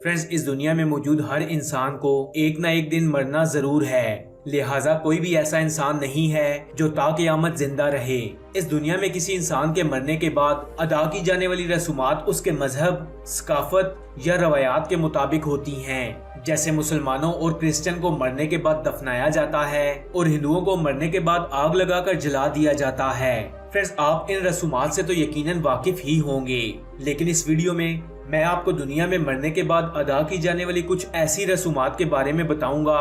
Friends, इस दुनिया में मौजूद हर इंसान को एक ना एक दिन मरना जरूर है, लिहाजा कोई भी ऐसा इंसान नहीं है जो ता क़यामत जिंदा रहे। इस दुनिया में किसी इंसान के मरने के बाद अदा की जाने वाली रसूमात उसके मजहब, सकाफत या रवायात के मुताबिक होती हैं। जैसे मुसलमानों और क्रिश्चियन को मरने के बाद दफनाया जाता है और हिंदुओं को मरने के बाद आग लगाकर जला दिया जाता है। फ्रेंड्स, आप इन रसूमात से तो यकीनन वाकिफ ही होंगे, लेकिन इस वीडियो में मैं आपको दुनिया में मरने के बाद अदा की जाने वाली कुछ ऐसी रसूमात के बारे में बताऊंगा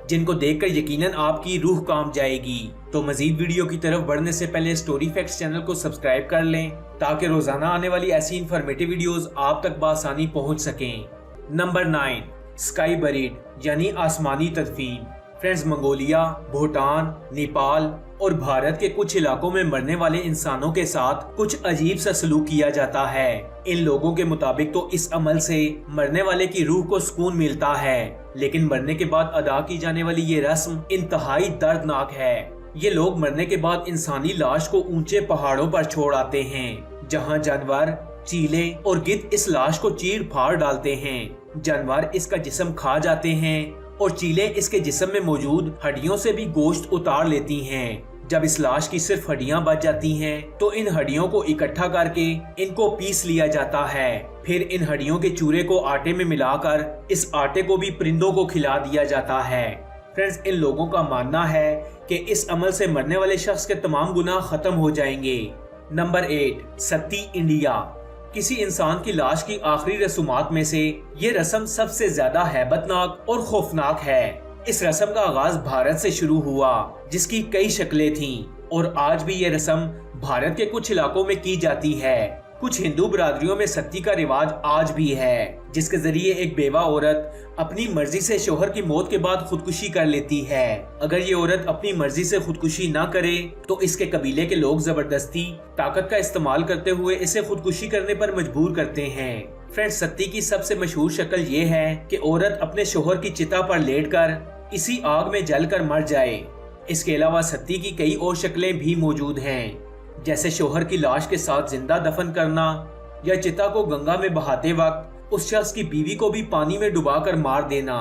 जिनको देखकर यकीनन आपकी रूह कांप जाएगी। तो मजीद वीडियो की तरफ बढ़ने से पहले स्टोरी फैक्ट्स चैनल को सब्सक्राइब कर लें ताकि रोजाना आने वाली ऐसी इंफॉर्मेटिव वीडियोस आप तक बआसानी पहुंच सकें। नंबर 9, स्काई बरीड यानी आसमानी तदफीन। फ्रेंड्स, मंगोलिया, भूटान, नेपाल और भारत के कुछ इलाकों में मरने वाले इंसानों के साथ कुछ अजीब सा सलूक किया जाता है। इन लोगों के मुताबिक तो इस अमल से मरने वाले की रूह को सुकून मिलता है, लेकिन मरने के बाद अदा की जाने वाली ये रस्म इंतहाई दर्दनाक है। ये लोग मरने के बाद इंसानी लाश को ऊंचे पहाड़ों पर छोड़ आते हैं, जहां जानवर, चीले और गिद्ध इस लाश को चीर फाड़ डालते हैं। जानवर इसका जिस्म खा जाते हैं और चीले इसके जिस्म में मौजूद हड्डियों से भी गोश्त उतार लेती हैं। जब इस लाश की सिर्फ हड्डियां बच जाती हैं, तो इन हड्डियों को इकट्ठा करके इनको पीस लिया जाता है। फिर इन हड्डियों के चूरे को आटे में मिलाकर इस आटे को भी परिंदों को खिला दिया जाता है। फ्रेंड्स, इन लोगों का मानना है कि इस अमल से मरने वाले शख्स के तमाम गुनाह खत्म हो जाएंगे। नंबर 8, सती इंडिया। किसी इंसान की लाश की आखिरी रसूमात में से ये रस्म सबसे ज्यादा हैबतनाक और खौफनाक है। इस रस्म का आगाज भारत से शुरू हुआ, जिसकी कई शक्लें थीं, और आज भी ये रस्म भारत के कुछ इलाकों में की जाती है। कुछ हिंदू बरादरियों में सती का रिवाज आज भी है, जिसके जरिए एक बेवा औरत अपनी मर्जी से शोहर की मौत के बाद खुदकुशी कर लेती है। अगर ये औरत अपनी मर्जी से खुदकुशी ना करे तो इसके कबीले के लोग जबरदस्ती ताकत का इस्तेमाल करते हुए इसे खुदकुशी करने पर मजबूर करते हैं। फ्रेंड्स, सती की सबसे मशहूर शक्ल ये है कि औरत अपने शोहर की चिता पर लेटकर इसी आग में जलकर मर जाए। इसके अलावा सती की कई और शक्लें भी मौजूद हैं, जैसे शोहर की लाश के साथ जिंदा दफन करना या चिता को गंगा में बहाते वक्त उस शख्स की बीवी को भी पानी में डुबाकर मार देना।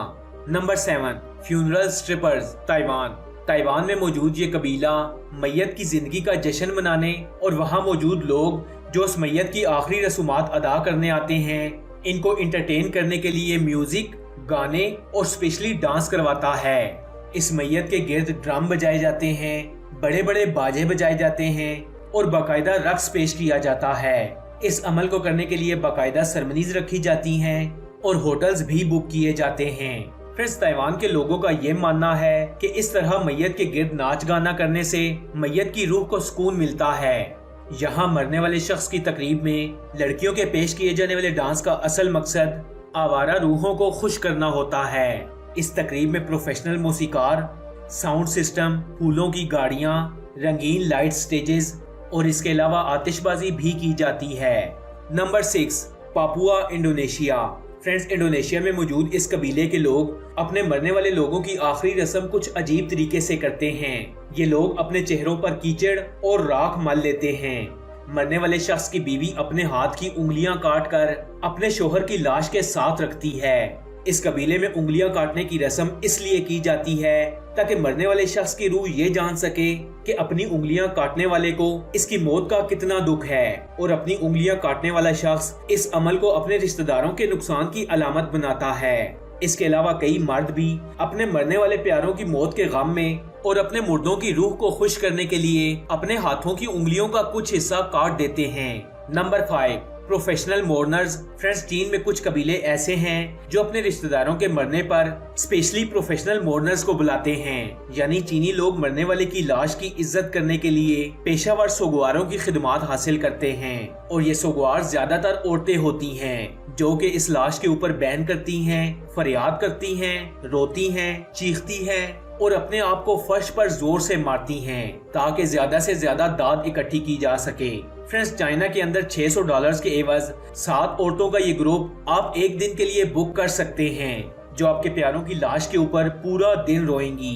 Number 7, funeral strippers, Taiwan. Taiwan में मौजूद ये कबीला मैयत की जिंदगी का जश्न मनाने और वहाँ मौजूद लोग जो उस मैयत की आखिरी रसूमात अदा करने आते हैं, इनको इंटरटेन करने के लिए म्यूजिक, गाने और स्पेशली डांस करवाता है। इस मैयत के गिर्द ड्रम बजाए जाते हैं, बड़े बड़े बाजे बजाए जाते हैं और बाकायदा रक्स पेश किया जाता है। इस अमल को करने के लिए बाकायदा सेरेमनीज रखी जाती हैं और होटल्स भी बुक किए जाते हैं। फ्रेंड्स, ताइवान के लोगों का ये मानना है कि इस तरह मैयत के गिर्द नाच गाना करने से मैयत की रूह को सुकून मिलता है। यहाँ मरने वाले शख्स की तकरीब में लड़कियों के पेश किए जाने वाले डांस का असल मकसद आवारा रूहों को खुश करना होता है। इस तकरीब में प्रोफेशनल मौसीकार, साउंड सिस्टम, फूलों की गाड़ियाँ, रंगीन लाइट स्टेजेस और इसके अलावा आतिशबाजी भी की जाती है। Number 6, Papua Indonesia. Friends, Indonesia में मौजूद इस कबीले के लोग अपने मरने वाले लोगों की आखिरी रस्म कुछ अजीब तरीके से करते हैं। ये लोग अपने चेहरों पर कीचड़ और राख मल लेते हैं। मरने वाले शख्स की बीवी अपने हाथ की उंगलियां काट कर अपने शोहर की लाश के साथ रखती है। इस कबीले में उंगलियां काटने की रस्म इसलिए की जाती है ताकि मरने वाले शख्स की रूह ये जान सके कि अपनी उंगलियां काटने वाले को इसकी मौत का कितना दुख है, और अपनी उंगलियां काटने वाला शख्स इस अमल को अपने रिश्तेदारों के नुकसान की अलामत बनाता है। इसके अलावा कई मर्द भी अपने मरने वाले प्यारों की मौत के गम में और अपने मुर्दों की रूह को खुश करने के लिए अपने हाथों की उंगलियों का कुछ हिस्सा काट देते हैं। Number 5, professional मोर्नर्स। फ्रेंड्स, चीन में कुछ कबीले ऐसे हैं जो अपने रिश्तेदारों के मरने पर स्पेशली प्रोफेशनल मोर्नर्स को बुलाते हैं, यानी चीनी लोग मरने वाले की लाश की इज्जत करने के लिए पेशावर सोगवारों की खिदमात हासिल करते हैं। और ये सोगवार ज्यादातर औरतें होती हैं जो कि इस लाश के ऊपर बैन करती हैं, फरियाद करती हैं, रोती हैं, चीखती हैं और अपने आप को फर्श पर जोर से मारती हैं ताकि ज्यादा से ज्यादा दाद इकट्ठी की जा सके। फ्रेंड्स, चाइना के अंदर $600 के एवज 7 औरतों का ये ग्रुप आप एक दिन के लिए बुक कर सकते हैं, जो आपके प्यारों की लाश के ऊपर पूरा दिन रोएंगी।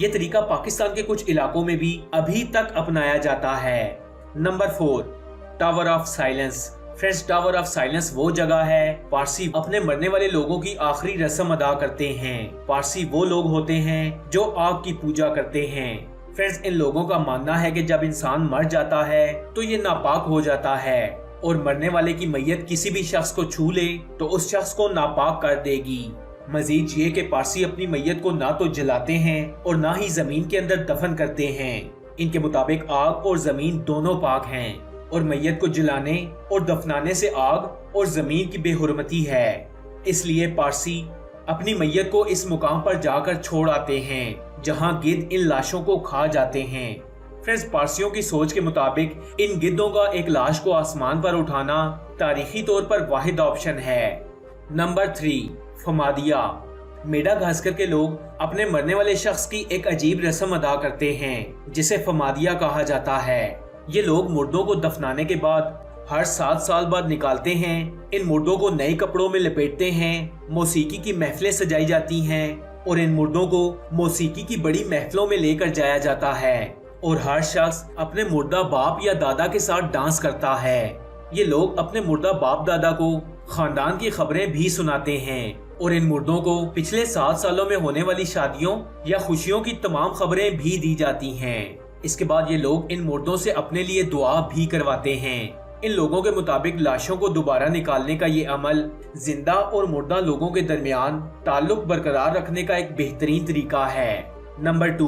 ये तरीका पाकिस्तान के कुछ इलाकों में भी अभी तक अपनाया जाता है। Number 4, tower of silence. Friends, tower of silence वो जगह है पारसी अपने मरने वाले लोगों की आखिरी रस्म अदा करते हैं। पारसी वो लोग होते हैं जो आग की पूजा करते हैं। फ्रेंड्स, इन लोगों का मानना है कि जब इंसान मर जाता है तो ये नापाक हो जाता है और मरने वाले की मैयत किसी भी शख्स को छू ले तो उस शख्स को नापाक कर देगी। मजीद ये कि पारसी अपनी मैयत को ना तो जलाते हैं और ना ही जमीन के अंदर दफन करते हैं। इनके मुताबिक आग और जमीन दोनों पाक हैं और मैयत को जलाने और दफनाने से आग और जमीन की बेहुरमती है। इसलिए पारसी अपनी मैयत को इस मुकाम पर जाकर छोड़ आते हैं जहां गिद्ध इन लाशों को खा जाते हैं। फ्रेंड्स, पारसियों की सोच के मुताबिक इन गिद्धों का एक लाश को आसमान पर उठाना तारीखी तौर पर वाहिद ऑप्शन है। नंबर 3, फमादिया। मेडागास्कर के लोग अपने मरने वाले शख्स की एक अजीब रस्म अदा करते हैं जिसे फमादिया कहा जाता है। ये लोग मुर्दों को दफनाने के बाद हर 7 साल बाद निकालते हैं। इन मुर्दों को नए कपड़ों में लपेटते हैं, मौसीकी की महफिलें सजाई जाती हैं और इन मुर्दों को मौसीकी की बड़ी महफिलों में लेकर जाया जाता है और हर शख्स अपने मुर्दा बाप या दादा के साथ डांस करता है। ये लोग अपने मुर्दा बाप दादा को खानदान की खबरें भी सुनाते हैं और इन मुर्दों को पिछले 7 सालों में होने वाली शादियों या खुशियों की तमाम खबरें भी दी जाती हैं। इसके बाद ये लोग इन मुर्दों से अपने लिए दुआ भी करवाते हैं। इन लोगों के मुताबिक लाशों को दोबारा निकालने का ये अमल जिंदा और मुर्दा लोगों के दरमियान ताल्लुक बरकरार रखने का एक बेहतरीन तरीका है। नंबर 2,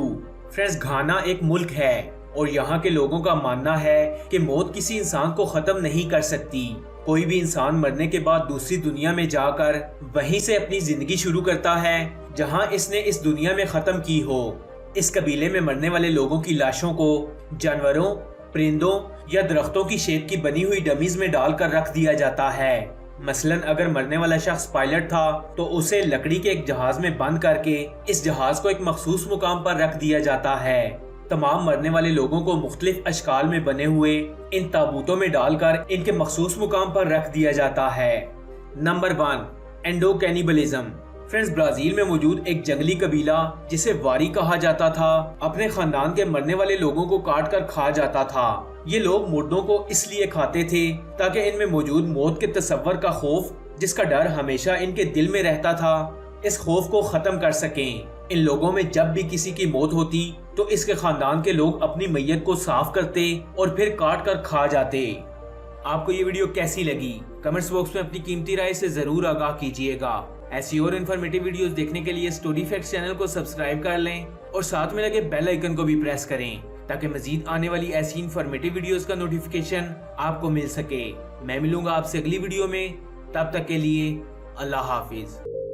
फ्रेंड्स, घाना एक मुल्क है और यहाँ के लोगों का मानना है कि मौत किसी इंसान को खत्म नहीं कर सकती। कोई भी इंसान मरने के बाद दूसरी दुनिया में जाकर वहीं से अपनी जिंदगी शुरू करता है जहाँ इसने इस दुनिया में खत्म की हो। इस कबीले में मरने वाले लोगों की लाशों को जानवरों, परिंदों या दरख्तों की शेप की बनी हुई डमीज में डालकर रख दिया जाता है। मसलन अगर मरने वाला शख्स पायलट था तो उसे लकड़ी के एक जहाज में बंद करके इस जहाज को एक मखसूस मुकाम पर रख दिया जाता है। तमाम मरने वाले लोगों को मुख्तलिफ अशकाल में बने हुए इन ताबूतों में डालकर इनके मखसूस मुकाम पर रख दिया जाता है। Number 1, endo cannibalism. Friends, Brazil में मौजूद एक जंगली कबीला जिसे वारी कहा जाता था अपने खानदान के मरने वाले लोगों को काट कर खा जाता था। ये लोग मुर्दों को इसलिए खाते थे ताकि इनमें मौजूद मौत के तस्वर का खौफ, जिसका डर हमेशा इनके दिल में रहता था, इस खौफ को खत्म कर सकें। इन लोगों में जब भी किसी की मौत होती तो इसके खानदान के लोग अपनी मैयत को साफ करते और फिर काट कर खा जाते। आपको ये वीडियो कैसी लगी? कमेंट्स बॉक्स में अपनी कीमती राय से जरूर आगाह कीजिएगा। ऐसी और इन्फॉर्मेटिव वीडियोस देखने के लिए स्टोरी फैक्ट्स चैनल को सब्सक्राइब कर लें और साथ में लगे बेल आइकन को भी प्रेस करें ताकि मजीद आने वाली ऐसी इन्फॉर्मेटिव वीडियोस का नोटिफिकेशन आपको मिल सके। मैं मिलूंगा आपसे अगली वीडियो में, तब तक के लिए अल्लाह हाफिज।